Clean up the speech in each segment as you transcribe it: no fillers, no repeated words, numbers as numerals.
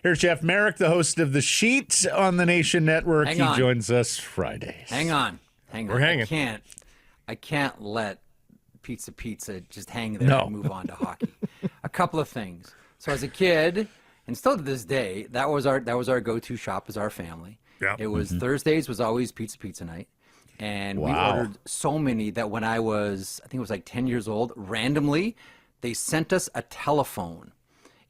Here's Jeff Marek, the host of The Sheet on the Nation Network. He joins us Fridays. Hang on. We're hanging. I can't let pizza just hang there and move on to hockey. A couple of things. So as a kid, and still to this day, that was our go-to shop as our family. Yeah. It was Thursdays was always pizza night. And we ordered so many that when I think it was like 10 years old, randomly, they sent us a telephone,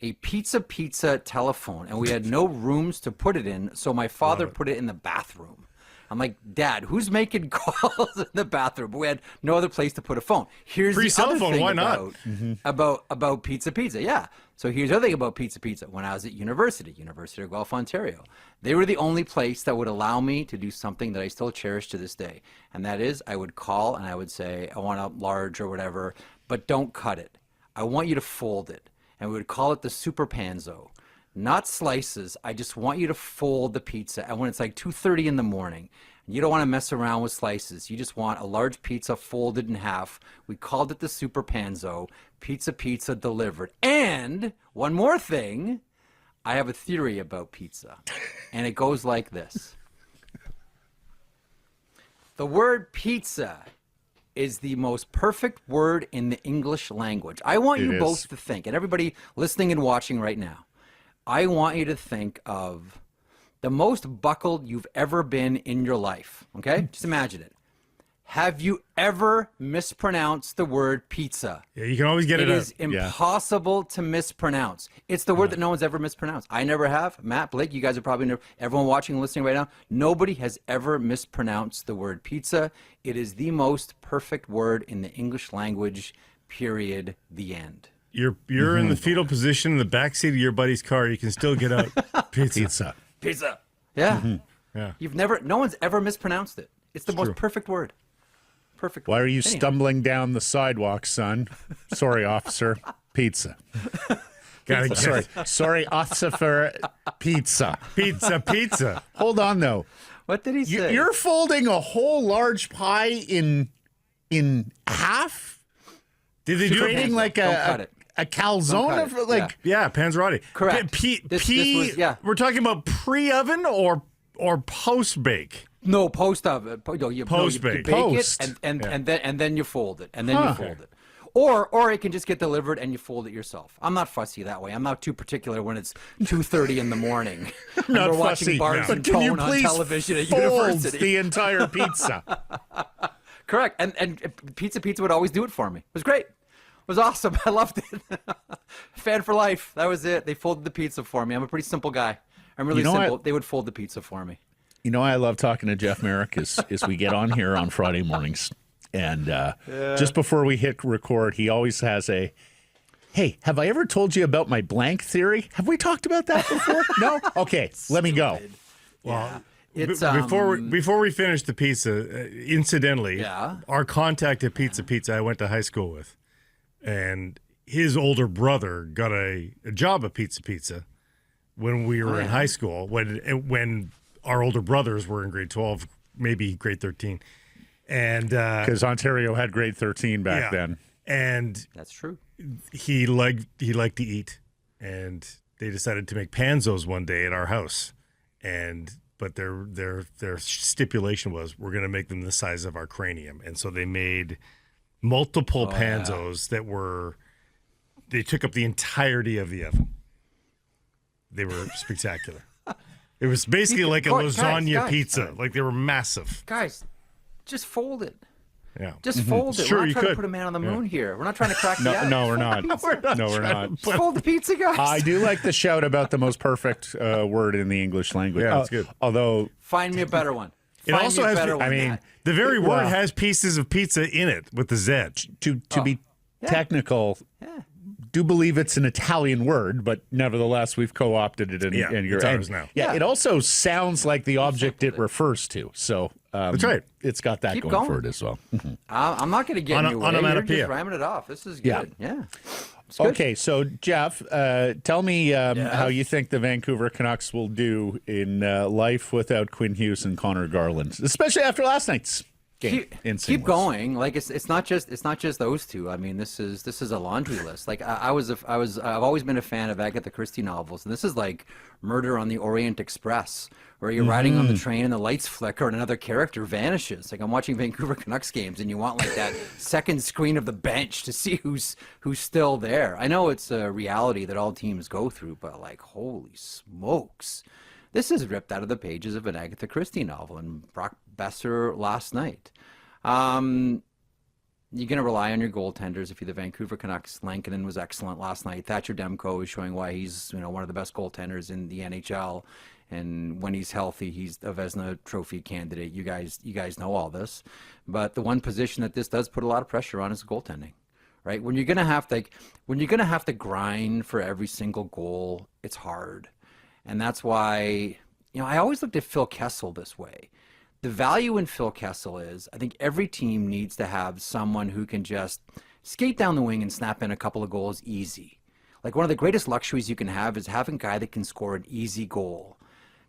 a pizza telephone, and we had no rooms to put it in, so my father put it in the bathroom. I'm like, Dad, who's making calls in the bathroom? But we had no other place to put a phone. Here's free the cell other phone. thing Why not? about pizza. Yeah. So here's the other thing about pizza. When I was at University of Guelph, Ontario, they were the only place that would allow me to do something that I still cherish to this day, and that is I would call and I would say I want a large or whatever, but don't cut it. I want you to fold it, and we would call it the super panzo. Not slices. I just want you to fold the pizza. And when it's like 2:30 in the morning, and you don't want to mess around with slices, you just want a large pizza folded in half. We called it the Super Panzo. Pizza delivered. And one more thing, I have a theory about pizza, and it goes like this. The word pizza is the most perfect word in the English language. I want you both to think, and everybody listening and watching right now, I want you to think of the most buckled you've ever been in your life, okay? Just imagine it. Have you ever mispronounced the word pizza? Yeah, you can always get it It is impossible to mispronounce. It's the word that no one's ever mispronounced. I never have. Matt, Blake, you guys are probably never. Everyone watching and listening right now, nobody has ever mispronounced the word pizza. It is the most perfect word in the English language, period, the end. You're in the fetal position in the backseat of your buddy's car. You can still get out. Pizza. Yeah. Yeah. No one's ever mispronounced it. It's the most perfect word. Perfect. Why are you stumbling down the sidewalk, son? Sorry, officer. Pizza. Sorry, officer, for pizza. Pizza. Hold on, though. What did he say? You're folding a whole large pie in half? Did they do creating like a calzone of like panzerotti? Correct. We're talking about pre-oven or post-bake? No, post oven. You Post-bake. bake it and then you fold it, and then you fold it. Or it can just get delivered and you fold it yourself. I'm not fussy that way. I'm not too particular when it's 2:30 in in morning. Not we're watching Barzal and Can you Tone on please television at fold university. the entire pizza? Correct. And Pizza would always do it for me. It was great. It was awesome. I loved it. Fan for life. That was it. They folded the pizza for me. I'm a pretty simple guy. I'm really simple. They would fold the pizza for me. You know, I love talking to Jeff Marek is we get on here on Friday mornings. And just before we hit record, he always has hey, have I ever told you about my blank theory? Have we talked about that before? No? Okay, let me go. Well, before we finish the pizza, incidentally, our contact at Pizza I went to high school with, and his older brother got a job at Pizza when we were in high school, when our older brothers were in grade 12, maybe grade 13. And because Ontario had grade 13 back then. And that's true. He liked to eat, and they decided to make panzos one day at our house. But their stipulation was we're going to make them the size of our cranium. And so they made multiple panzos they took up the entirety of the oven. They were spectacular. It was basically like a lasagna pizza. Like they were massive. Guys, just fold it. Yeah. Just fold it. Sure, we're not trying to could. put a man on the moon here. We're not trying to crack the ice. No, we're not. We're not. Just fold the pizza, guys. I do like the shout about the most perfect word in the English language. Yeah, that's good. Although, find me a better one. It also has. The very word has pieces of pizza in it with the Z. To be technical, do believe it's an Italian word, but nevertheless, we've co-opted it in your it's ours now. Yeah, it also sounds like the object it refers to. So that's right. It's got that going for it as well. I'm not going to get in your way. You're just ramming it off. This is good. Yeah. Okay, so Jeff, tell me how you think the Vancouver Canucks will do in life without Quinn Hughes and Connor Garland, especially after last night's game in Keep singles. going. Like it's not just those two. I mean, this is a laundry list. Like I've always been a fan of Agatha Christie novels, and this is like Murder on the Orient Express, where you're riding on the train and the lights flicker and another character vanishes. Like I'm watching Vancouver Canucks games, and you want like that second screen of the bench to see who's still there. I know it's a reality that all teams go through, but like holy smokes. This is ripped out of the pages of an Agatha Christie novel, and Brock Besser last night. You're going to rely on your goaltenders if you're the Vancouver Canucks. Lankinen was excellent last night. Thatcher Demko is showing why he's one of the best goaltenders in the NHL. And when he's healthy, he's a Vezina Trophy candidate. You guys know all this. But the one position that this does put a lot of pressure on is goaltending. Right? When you're going to have to grind for every single goal, it's hard. And that's why, I always looked at Phil Kessel this way. The value in Phil Kessel is, I think every team needs to have someone who can just skate down the wing and snap in a couple of goals easy. Like one of the greatest luxuries you can have is having a guy that can score an easy goal.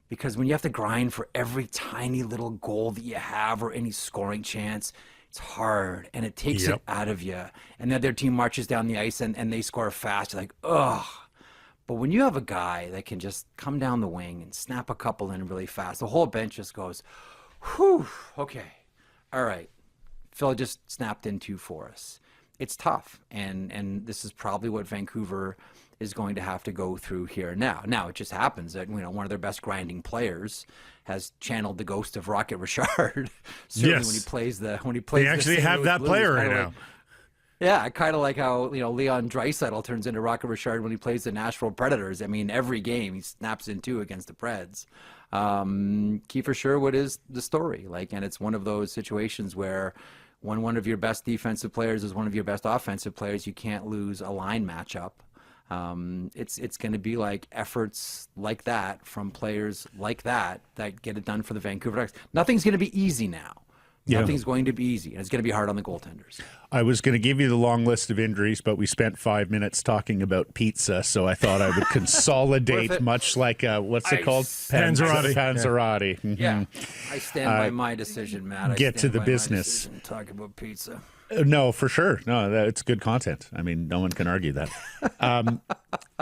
Because when you have to grind for every tiny little goal that you have or any scoring chance, it's hard and it takes it out of you. And the other team marches down the ice and they score fast. You're like, ugh. But when you have a guy that can just come down the wing and snap a couple in really fast, the whole bench just goes, whew, okay, all right. Phil just snapped in two for us. It's tough, and this is probably what Vancouver is going to have to go through here now. Now, it just happens that one of their best grinding players has channeled the ghost of Rocket Richard. Certainly when he plays the They actually have that player right now. Yeah, I kind of like how Leon Draisaitl turns into Rocket Richard when he plays the Nashville Predators. I mean, every game he snaps in two against the Preds. Kiefer Sherwood is the story, and it's one of those situations where when one of your best defensive players is one of your best offensive players, you can't lose a line matchup. It's going to be like efforts like that from players like that get it done for the Vancouver Canucks. Nothing's going to be easy now. Nothing's going to be easy, and it's going to be hard on the goaltenders. I was going to give you the long list of injuries, but we spent 5 minutes talking about pizza, so I thought I would consolidate, much like, what's it called? Panzerotti. Panzerotti. Mm-hmm. Yeah, I stand by my decision, Matt. Get to the business. Talk about pizza. No, for sure. No, it's good content. I mean, no one can argue that.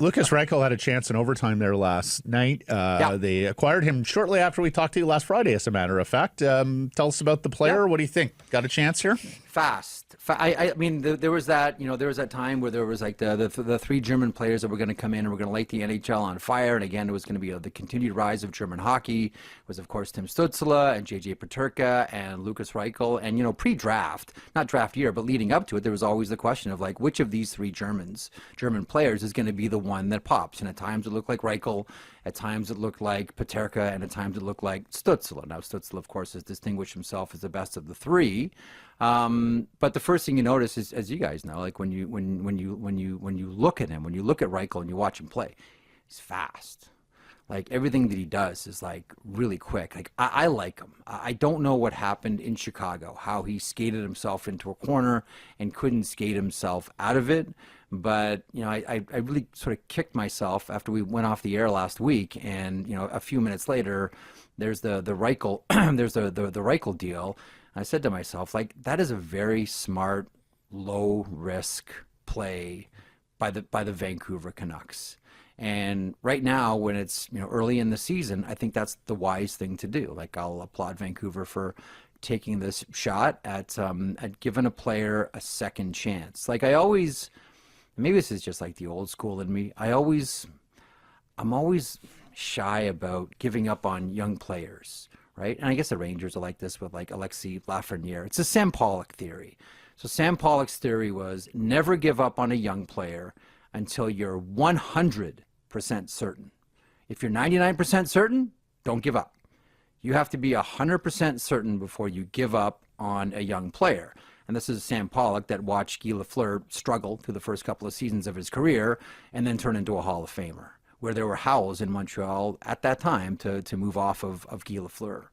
Lucas Reichel had a chance in overtime there last night. They acquired him shortly after we talked to you last Friday, as a matter of fact. Tell us about the player. What do you think? Got a chance here? Fast. I mean, there was that, there was that time where there was like the three German players that were going to come in and were going to light the NHL on fire. And again, it was going to be the continued rise of German hockey. It was, of course, Tim Stützle and JJ Peterka and Lucas Reichel. And, pre-draft, not draft year, but leading up to it, there was always the question of which of these three German players is going to be the one that pops. And at times it looked like Reichel, at times it looked like Peterka, and at times it looked like Stützle. Now, Stützle, of course, has distinguished himself as the best of the three. But the first thing you notice is, as you guys know, when you look at him, when you look at Reichel and you watch him play, he's fast. Everything that he does is really quick. I like him. I don't know what happened in Chicago, how he skated himself into a corner and couldn't skate himself out of it. But I really sort of kicked myself after we went off the air last week, and a few minutes later, there's the Reichel there's the Reichel deal. I said to myself, that is a very smart, low risk play by the Vancouver Canucks. And right now, when it's early in the season, I think that's the wise thing to do. I'll applaud Vancouver for taking this shot at giving a player a second chance. I always, maybe this is just the old school in me. I'm always shy about giving up on young players, right? And I guess the Rangers are like this with Alexis Lafreniere. It's a Sam Pollock theory. So Sam Pollock's theory was never give up on a young player until you're 100% certain. If you're 99% certain, don't give up. You have to be 100% certain before you give up on a young player. And this is Sam Pollock that watched Guy Lafleur struggle through the first couple of seasons of his career and then turn into a Hall of Famer, where there were howls in Montreal at that time to move off of Guy Lafleur.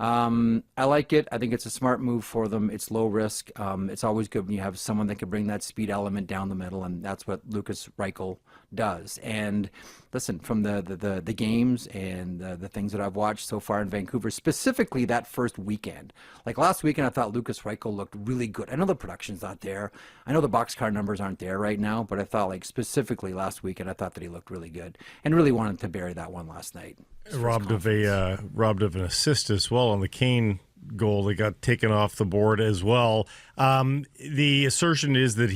I like it. I think it's a smart move for them. It's low risk. It's always good when you have someone that can bring that speed element down the middle, and that's what Lucas Reichel does. And listen, from the games and the things that I've watched so far in Vancouver, specifically that first weekend. Like last weekend, I thought Lucas Reichel looked really good. I know the production's not there. I know the boxcar numbers aren't there right now, but I thought like specifically last weekend, I thought that he looked really good and really wanted to bury that one last night. Robbed of an assist as well on the Kane goal that got taken off the board as well. The assertion is that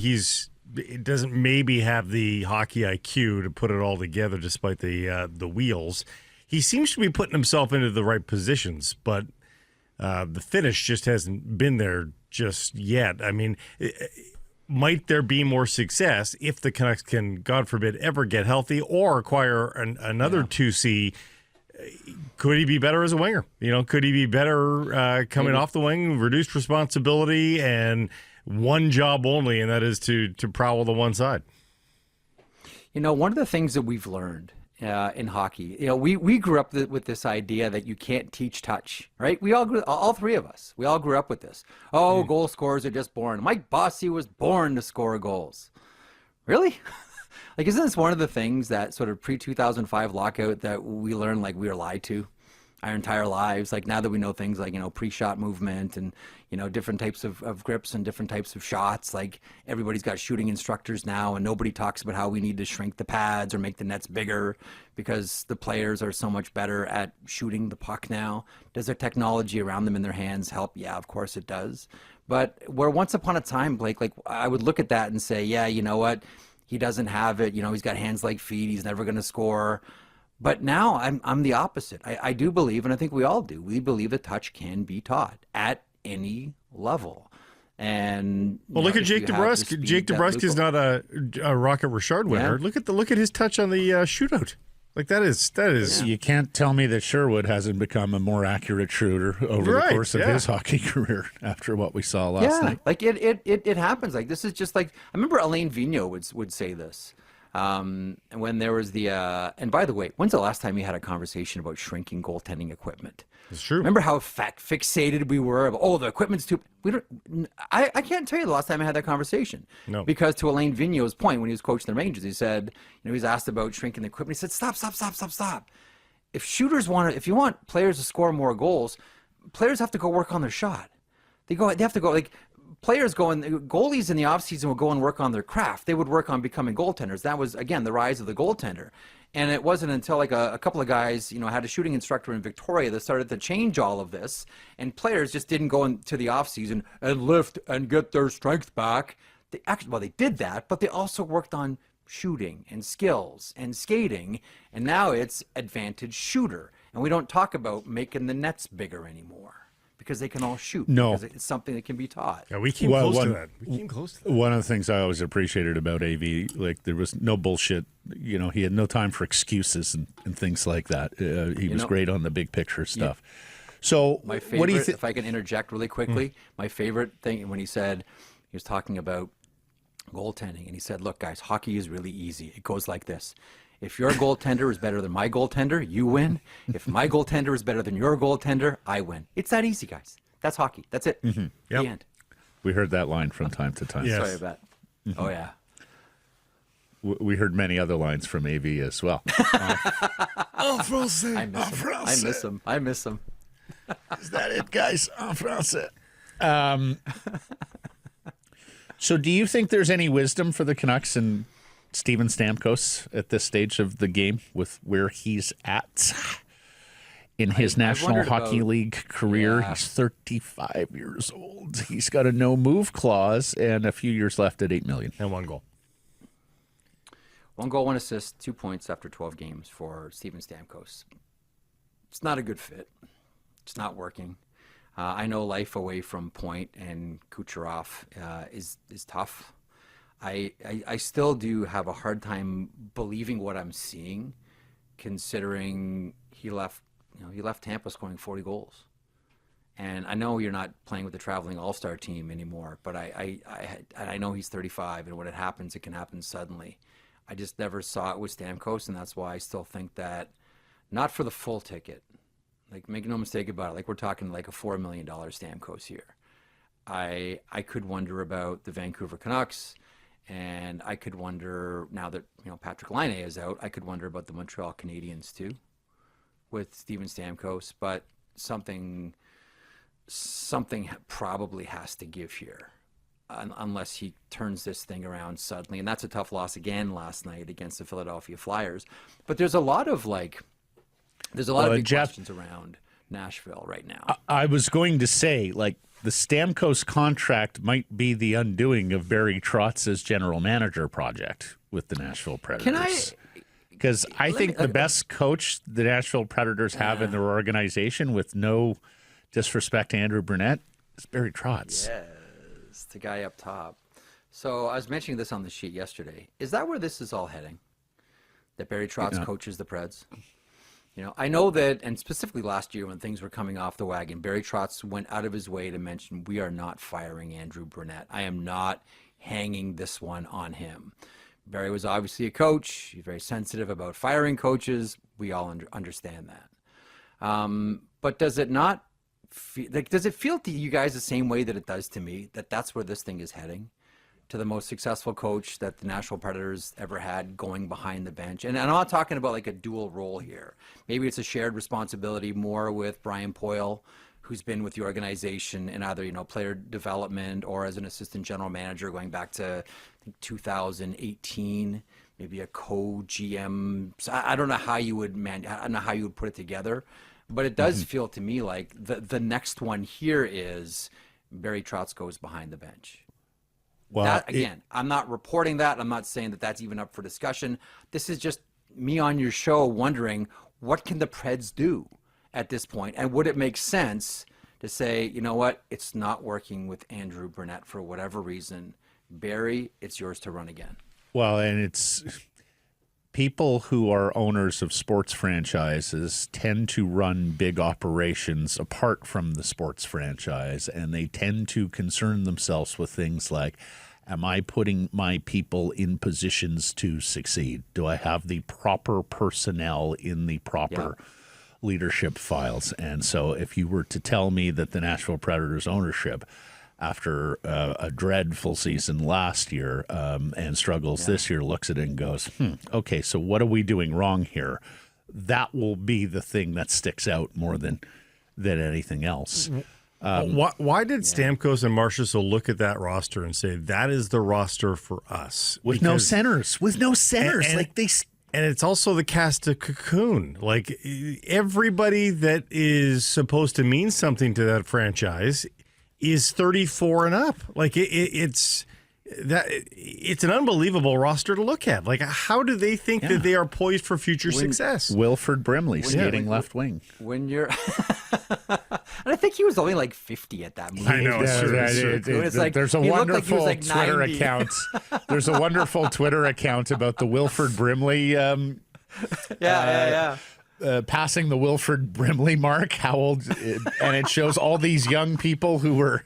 it doesn't maybe have the hockey IQ to put it all together, despite the wheels. He seems to be putting himself into the right positions, but the finish just hasn't been there just yet. I mean, might there be more success if the Canucks can, God forbid, ever get healthy or acquire another 2C? Could he be better as a winger? Could he be better coming off the wing, reduced responsibility, and one job only, and that is to prowl the one side? One of the things that we've learned in hockey, we grew up with this idea that you can't teach touch, right? We all three of us, we all grew up with this. Oh, goal scorers are just born. Mike Bossy was born to score goals. Really? Like, isn't this one of the things that sort of pre-2005 lockout that we learned, like, we were lied to our entire lives? Like, now that we know things like, pre-shot movement and, different types of grips and different types of shots, like, everybody's got shooting instructors now, and nobody talks about how we need to shrink the pads or make the nets bigger because the players are so much better at shooting the puck now. Does their technology around them in their hands help? Yeah, of course it does. But where once upon a time, Blake, like, I would look at that and say, yeah, you know what? He doesn't have it. He's got hands like feet. He's never going to score. But now I'm the opposite. I do believe, and I think we all do, we believe that touch can be taught at any level. And look at Jake DeBrusk. Jake DeBrusk is not a Rocket Richard winner. Yeah. Look at his touch on the shootout. Like that is. Yeah. You can't tell me that Sherwood hasn't become a more accurate shooter over the course of his hockey career after what we saw last night. Like it happens. Like this is just like, I remember Alain Vigneault would say this. And when there was and by the way, when's the last time you had a conversation about shrinking goaltending equipment? It's true. Remember how fixated we were of, the equipment's too. I can't tell you the last time I had that conversation. No. Because to Alain Vigneault's point, when he was coaching the Rangers, he said, he was asked about shrinking the equipment. He said, stop. If you want players to score more goals, players have to go work on their shot. They have to go, like, goalies in the offseason would go and work on their craft. They would work on becoming goaltenders. That was, again, the rise of the goaltender. And it wasn't until like a couple of guys, had a shooting instructor in Victoria that started to change all of this. And players just didn't go into the offseason and lift and get their strength back. They did that, but they also worked on shooting and skills and skating. And now it's advantage shooter. And we don't talk about making the nets bigger anymore, because they can all shoot. No. Because it's something that can be taught. Yeah, we came close to that. One of the things I always appreciated about AV, like, there was no bullshit. He had no time for excuses and things like that. He was great on the big picture stuff. Yeah. So my favorite, what do you if I can interject really quickly, my favorite thing when he was talking about goaltending, and he said, look, guys, hockey is really easy. It goes like this. If your goaltender is better than my goaltender, you win. If my goaltender is better than your goaltender, I win. It's that easy, guys. That's hockey. That's it. Mm-hmm. Yep. The end. We heard that line from time to time. Yes. Sorry about that. Mm-hmm. Oh, yeah. We heard many other lines from AV as well. En français. I miss him. Is that it, guys? En français. So do you think there's any wisdom for the Canucks and Steven Stamkos at this stage of the game with where he's at in his National Hockey League career? Yeah. He's 35 years old. He's got a no-move clause and a few years left at $8 million. And one goal. 1 goal, 1 assist, 2 points after 12 games for Steven Stamkos. It's not a good fit. It's not working. I know life away from Point and Kucherov is tough. I still do have a hard time believing what I'm seeing, considering he left Tampa scoring 40 goals. And I know you're not playing with the traveling all-star team anymore, but I know he's 35, and when it happens, it can happen suddenly. I just never saw it with Stamkos, and that's why I still think that, not for the full ticket, Like, make no mistake about it. Like, we're talking like a $4 million Stamkos here. I could wonder about the Vancouver Canucks, and I could wonder, now that, Patrick Laine is out, I could wonder about the Montreal Canadiens too, with Steven Stamkos. But something probably has to give here, unless he turns this thing around suddenly. And that's a tough loss again last night against the Philadelphia Flyers. But there's a lot of big questions around Nashville right now. I was going to say, like, the Stamkos contract might be the undoing of Barry Trotz's general manager project with the Nashville Predators. Because I think the best coach the Nashville Predators have in their organization, with no disrespect to Andrew Brunette, is Barry Trotz. Yes, the guy up top. So I was mentioning this on the sheet yesterday. Is that where this is all heading? That Barry Trotz coaches the Preds? I know that, and specifically last year when things were coming off the wagon, Barry Trotz went out of his way to mention, we are not firing Andrew Brunette. I am not hanging this one on him. Barry was obviously a coach. He's very sensitive about firing coaches. We all understand that. But does it not does it feel to you guys the same way that it does to me, that that's where this thing is heading? To the most successful coach that the Nashville Predators ever had, going behind the bench. And I'm not talking about like a dual role here. Maybe it's a shared responsibility more with Brian Poyle, who's been with the organization in either, player development or as an assistant general manager going back to, I think, 2018, maybe a co-GM. So I don't know how you would put it together, but it does feel to me like the next one here is Barry Trotz goes behind the bench. Well, I'm not reporting that. I'm not saying that that's even up for discussion. This is just me on your show wondering, what can the Preds do at this point? And would it make sense to say, you know what, it's not working with Andrew Brunette for whatever reason. Barry, it's yours to run again. Well, and it's people who are owners of sports franchises tend to run big operations apart from the sports franchise, and they tend to concern themselves with things like, am I putting my people in positions to succeed? Do I have the proper personnel in the proper leadership files? And so if you were to tell me that the Nashville Predators ownership, after a dreadful season last year and struggles this year, looks at it and goes, okay, so what are we doing wrong here? That will be the thing that sticks out more than anything else. Why did Stamkos and Marchessault look at that roster and say, that is the roster for us? With no centers. And it's also the cast of Cocoon. Like, everybody that is supposed to mean something to that franchise is 34 and up. Like, it's an unbelievable roster to look at. Like, how do they think that they are poised for future success? Wilford Brimley skating left wing. When you're, and I think he was only like 50 at that moment. I know. There's a wonderful Twitter account. There's a wonderful Twitter account about the Wilford Brimley. Passing the Wilford Brimley mark, how old, and it shows all these young people who were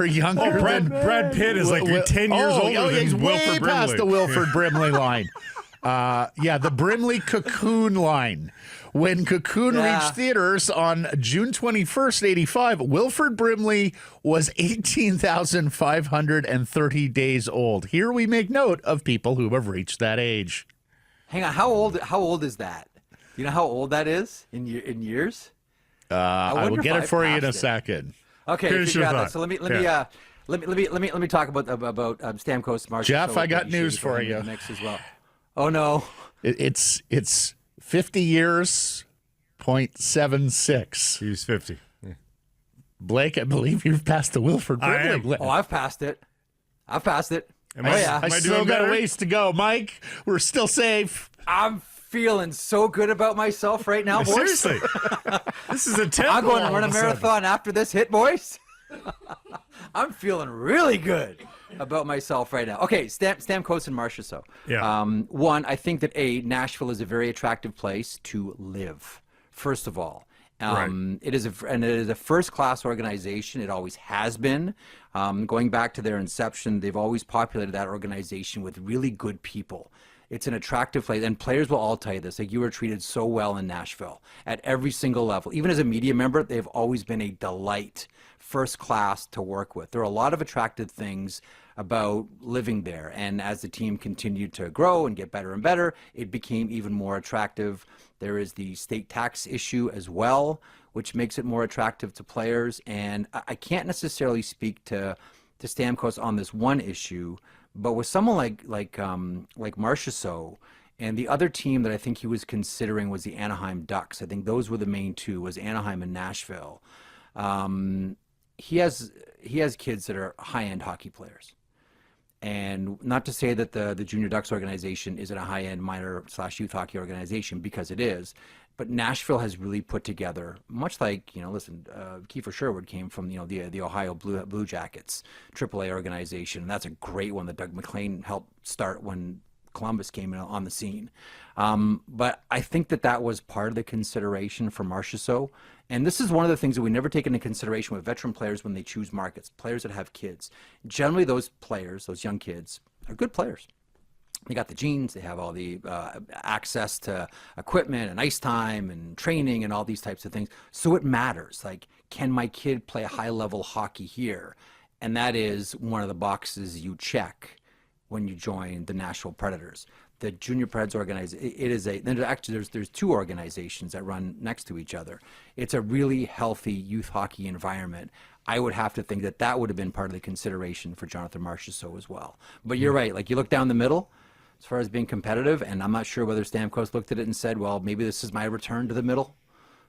younger. Brad Pitt is like 10 years older he's than way Wilford Brimley. past the Wilford Brimley line. The Brimley Cocoon line. When Cocoon reached theaters on June 21st, 85, Wilford Brimley was 18,530 days old. Here we make note of people who have reached that age. Hang on, how old is that? You know how old that is in years? I will get it for you in a second. Okay, figure out that. So let me talk about Stamkos, Marchessault. Jeff, I got news for you. Mix as well. Oh no, it's 50 years, 0.76. He was 50. Yeah. Blake, I believe you've passed the Wilford Brimley. Oh, I've passed it. I still got a ways to go, Mike. We're still safe. I'm feeling so good about myself right now, boys. Seriously. This is a tempo. I'm going to run a marathon after this hit, boys. I'm feeling really good about myself right now. Okay, Stamkos and Marchessault. Yeah. One, I think that Nashville is a very attractive place to live. First of all, it is a first-class organization. It always has been. Going back to their inception, they've always populated that organization with really good people. It's an attractive place, and players will all tell you this. Like, you were treated so well in Nashville at every single level. Even as a media member, they've always been a delight, first class to work with. There are a lot of attractive things about living there, and as the team continued to grow and get better and better, it became even more attractive. There is the state tax issue as well, which makes it more attractive to players. And I can't necessarily speak to Stamkos on this one issue, but with someone like Marchessault, and the other team that I think he was considering was the Anaheim Ducks. I think those were the main two, was Anaheim and Nashville. He has kids that are high-end hockey players. And not to say that the Junior Ducks organization isn't a high-end minor/youth hockey organization, because it is, but Nashville has really put together, much like, listen, Kiefer Sherwood came from, the Ohio Blue Jackets AAA organization, and that's a great one that Doug McLean helped start when Columbus came in on the scene. But I think that was part of the consideration for Marchessault. And this is one of the things that we never take into consideration with veteran players when they choose markets, players that have kids. Generally, those players, those young kids, are good players. They got the genes, they have all the access to equipment and ice time and training and all these types of things. So it matters. Like, can my kid play high-level hockey here? And that is one of the boxes you check when you join the Nashville Predators. The Junior Preds organization, there's two organizations that run next to each other. It's a really healthy youth hockey environment. I would have to think that would have been part of the consideration for Jonathan Marchessault as well. But you're right, like, you look down the middle as far as being competitive, and I'm not sure whether Stamkos looked at it and said, well, maybe this is my return to the middle.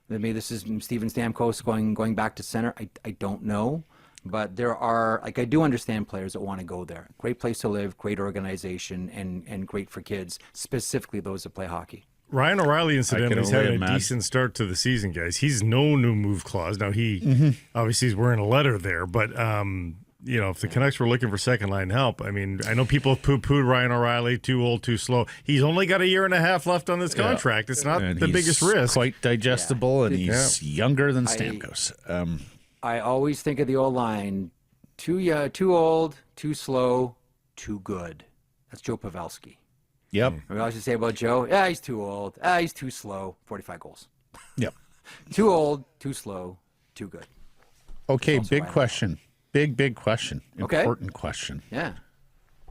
Maybe this is Steven Stamkos going back to center. I don't know. But there are, I do understand players that want to go there. Great place to live, great organization, and great for kids, specifically those that play hockey. Ryan O'Reilly, incidentally, is having a decent start to the season, guys. He's no new move clause. Now, obviously he's wearing a letter there, but, if the Canucks were looking for second-line help, I mean, I know people poo-pooed Ryan O'Reilly, too old, too slow. He's only got a year and a half left on this contract. It's not the biggest risk. Quite digestible, and he's younger than Stamkos. I always think of the old line, too old, too slow, too good. That's Joe Pavelski. Yep. We always say about Joe, he's too old, he's too slow, 45 goals. Yep. Too old, too slow, too good. Okay, big question. Big question. Important question. Yeah.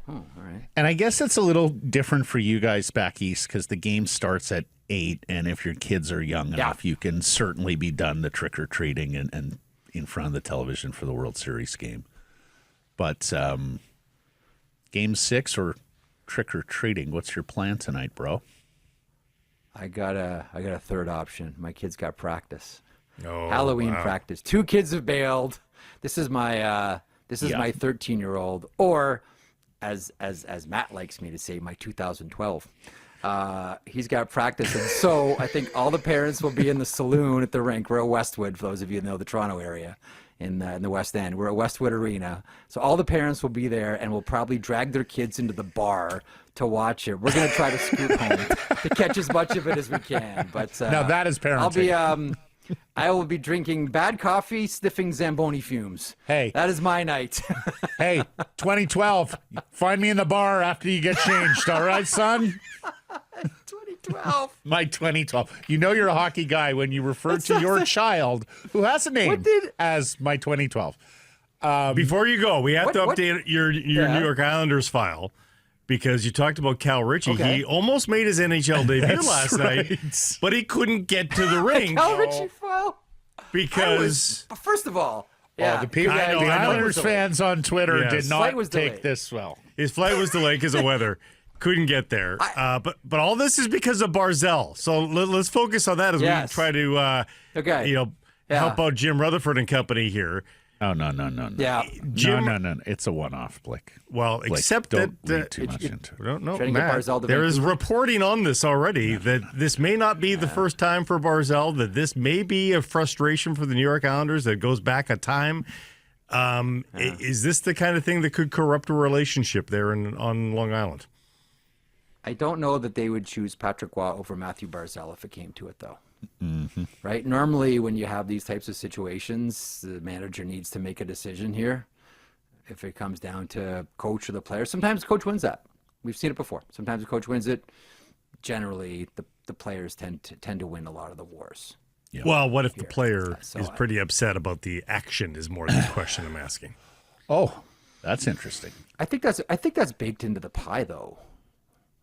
Oh, all right. And I guess it's a little different for you guys back east because the game starts at 8, and if your kids are young enough, you can certainly be done the trick-or-treating and in front of the television for the World Series game. But game 6 or trick-or-treating, what's your plan tonight, bro? I got a third option. My kids got practice. Oh, Halloween practice. 2 kids have bailed. This is my 13-year-old, or as Matt likes me to say, my 2012. He's got practice, and so I think all the parents will be in the saloon at the rink. We're at Westwood, for those of you who know the Toronto area, in the West End. We're at Westwood Arena, so all the parents will be there, and will probably drag their kids into the bar to watch it. We're going to try to scoot home to catch as much of it as we can. But now that is parenting. I will be drinking bad coffee, sniffing Zamboni fumes. Hey. That is my night. Hey, 2012, find me in the bar after you get changed, all right, son? 2012. My 2012. You know you're a hockey guy when you refer to your child who has a name as my 2012. Before you go, we have to update your New York Islanders file. Because you talked about Cal Ritchie. Okay. He almost made his NHL debut last night, but he couldn't get to the ring. Cal Ritchie file? Because first of all, the Islanders fans on Twitter did not take this well. His flight was delayed because of weather. Couldn't get there. But all this is because of Barzal. So let's focus on that as we try to help out Jim Rutherford and company here. Oh, no. Yeah. Jim, no. It's a one-off, Blake. Well, Blake, except don't that read too much into it. No, Matt, there is reporting on this already that this may not be the first time for Barzal, that this may be a frustration for the New York Islanders that goes back a time. Is this the kind of thing that could corrupt a relationship there on Long Island? I don't know that they would choose Patrick Waugh over Matthew Barzal if it came to it, though. Mm-hmm. Right? Normally, when you have these types of situations, the manager needs to make a decision here. If it comes down to coach or the player, sometimes coach wins that. We've seen it before. Sometimes the coach wins it. Generally, the players tend to win a lot of the wars. Yeah. Well, what if the player So is pretty upset about the action is more the question I'm asking. Oh, that's interesting. I think that's baked into the pie, though,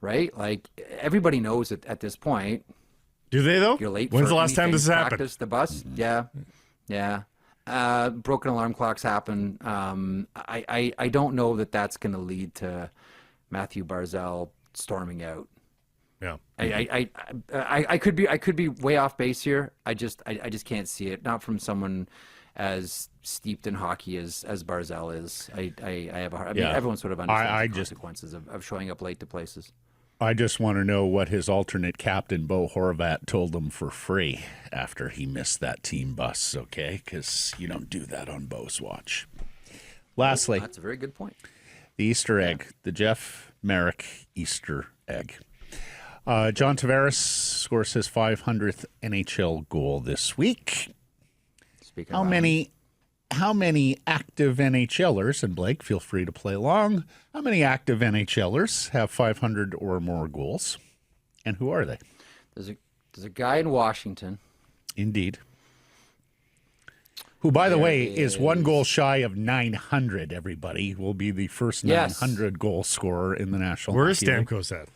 right? Like everybody knows it at this point. Do they, though? You're late. When's for the last time anything, this has happened? practice, the bus. Yeah. Broken alarm clocks happen. I don't know that that's going to lead to Matthew Barzal storming out. Yeah. I could be way off base here. I just can't see it. Not from someone as steeped in hockey as Barzal is. I have a hard. I mean, everyone sort of understands the consequences of showing up late to places. I just want to know what his alternate captain, Bo Horvat, told him for free after he missed that team bus, okay? Because you don't do that on Bo's watch. Lastly, That's a very good point. the Easter egg, the Jeff Marek Easter egg. John Tavares scores his 500th NHL goal this week. Speaking How of many active NHLers, and Blake, feel free to play along, how many active NHLers have 500 or more goals? And who are they? there's a guy in Washington. Indeed. Who, by the way, is one goal shy of 900, everybody. Will be the first 900 goal scorer in the National Where is Hockey League. Stamkos at?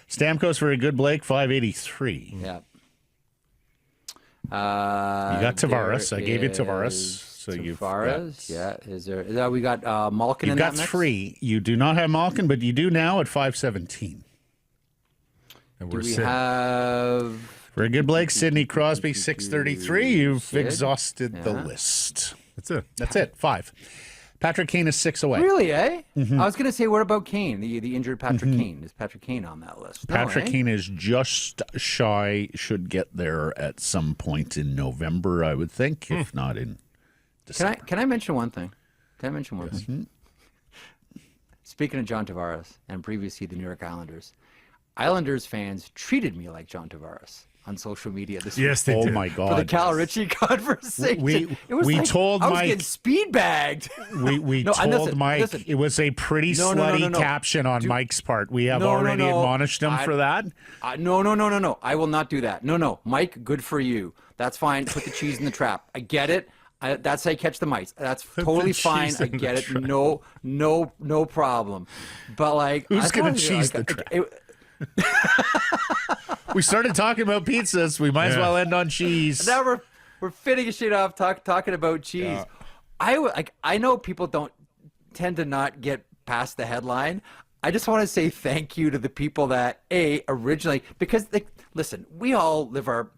Stamkos, very good, Blake, 583. Yeah. You got Tavares. I gave you Tavares. So Tavares. Yeah. Is there? We got Malkin You've in got that mix? 3. You do not have Malkin, but you do now at 517. And Do we're we sitting. have? Very good, Blake. Sidney Crosby, 633. You've Sid? exhausted the Yeah. list. That's it. That's it. 5. Patrick Kane is 6 away. Really, eh? Mm-hmm. I was going to say, what about Kane? The injured Patrick Kane. Is Patrick Kane on that list? No, Patrick eh? Kane is just shy, should get there at some point in November, I would think, if not in December. Can I mention one thing? Can I mention one thing? Speaking of John Tavares and previously the New York Islanders fans treated me like John Tavares on social media this week. Yes, they Oh did. my God. For the Cal Ritchie conversation. It was we like, told I was Mike- getting speed bagged. We No, and told listen, Mike listen. it was a pretty No, slutty no. caption on Mike's part. We have No, already no. admonished him for that. No. I will not do that. No. Mike, good for you. That's fine. Put the cheese in the trap. I get it. That's how you catch the mice. That's totally fine. cheese I in the get it. trap. No problem. But like, Who's I gonna thought, cheese the like, trap? We started talking about pizzas. We might as well end on cheese. Now we're finishing it off talking about cheese. I know people don't tend to not get past the headline. I just want to say thank you to the people that originally, because listen, we all live our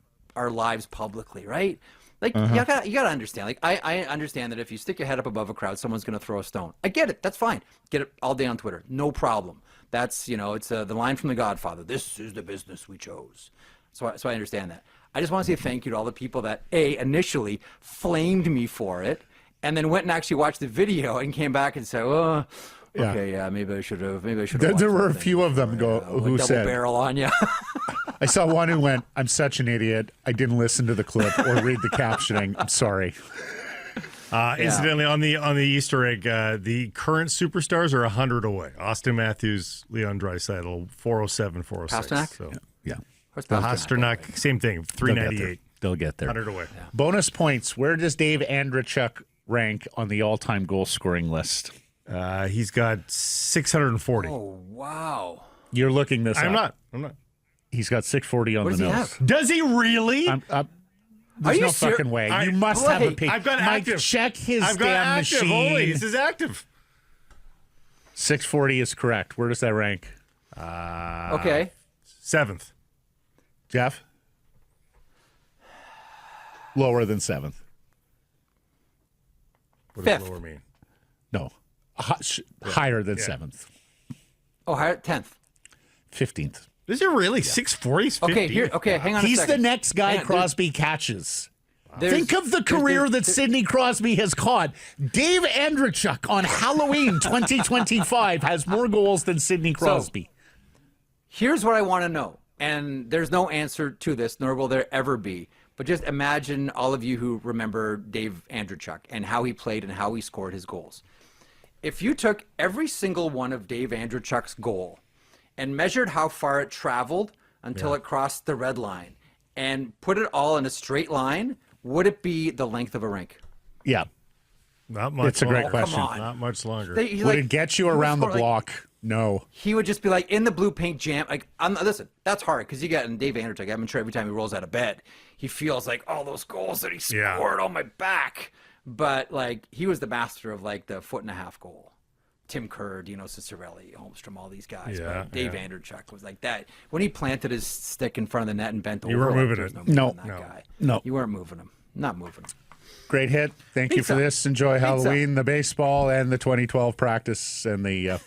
lives publicly, right? Like you gotta understand. Like I understand that if you stick your head up above a crowd, someone's gonna throw a stone. I get it. That's fine. Get it all day on Twitter. No problem. That's it's the line from The Godfather. This is the business we chose. So I understand that. I just want to say thank you to all the people that initially flamed me for it, and then went and actually watched the video and came back and said, "Oh, okay, yeah, maybe I should have." There were a few of them who double said, barrel on you. I saw one who went, "I'm such an idiot. I didn't listen to the clip or read the captioning. I'm sorry." Incidentally, on the Easter egg, the current superstars are 100 away. Austin Matthews, Leon Draisaitl, 407, 406. Pasternak? So. Yeah. Pasternak, same thing, 398. They'll get there. 100 away. Bonus points. Where does Dave Andrechuk rank on the all-time goal scoring list? He's got 640. Oh wow! You're looking this I'm up. not. He's got 640 on What the does he nose. have? Does he really? There's you no ser- fucking way. I- You must have a Blake, page. I've got Mike, active. check his I've got damn active machine. only. This is active. 640 is correct. Where does that rank? Okay. 7th. Jeff? Lower than 7th. What does Fifth. lower mean? No. Higher than 7th. Oh, 10th. 15th. Is it really 640? 50? Okay, hang on a He's second. the next guy Hang on, Crosby catches. there's- Think of the career that Sidney Crosby has caught. Dave Andrechuk on Halloween 2025 has more goals than Sidney Crosby. Here's what I want to know, and there's no answer to this, nor will there ever be. But just imagine all of you who remember Dave Andrechuk and how he played and how he scored his goals. If you took every single one of Dave Andrechuk's goal and measured how far it traveled until it crossed the red line and put it all in a straight line, would it be the length of a rink? Yeah. Not much. It's a great longer. question. Come on. Not much longer. Would it get you around the block? No. He would just be like in the blue paint jam. Like, listen, that's hard because you got in Dave Anderchuk. I'm sure every time he rolls out of bed, he feels like all those goals that he scored on my back. But like, he was the master of like the 1.5-foot goal. Tim Kerr, Dino Ciccarelli, Holmstrom, all these guys. Yeah, but Dave Anderchuk was like that. When he planted his stick in front of the net and bent over, You weren't like, moving there was it. No, moving that guy. No. You weren't moving him. Not moving him. Great hit. Thank you for this. Enjoy Halloween, the baseball, and the 2012 practice and the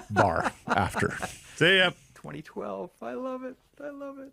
bar after. See ya. 2012. I love it. I love it.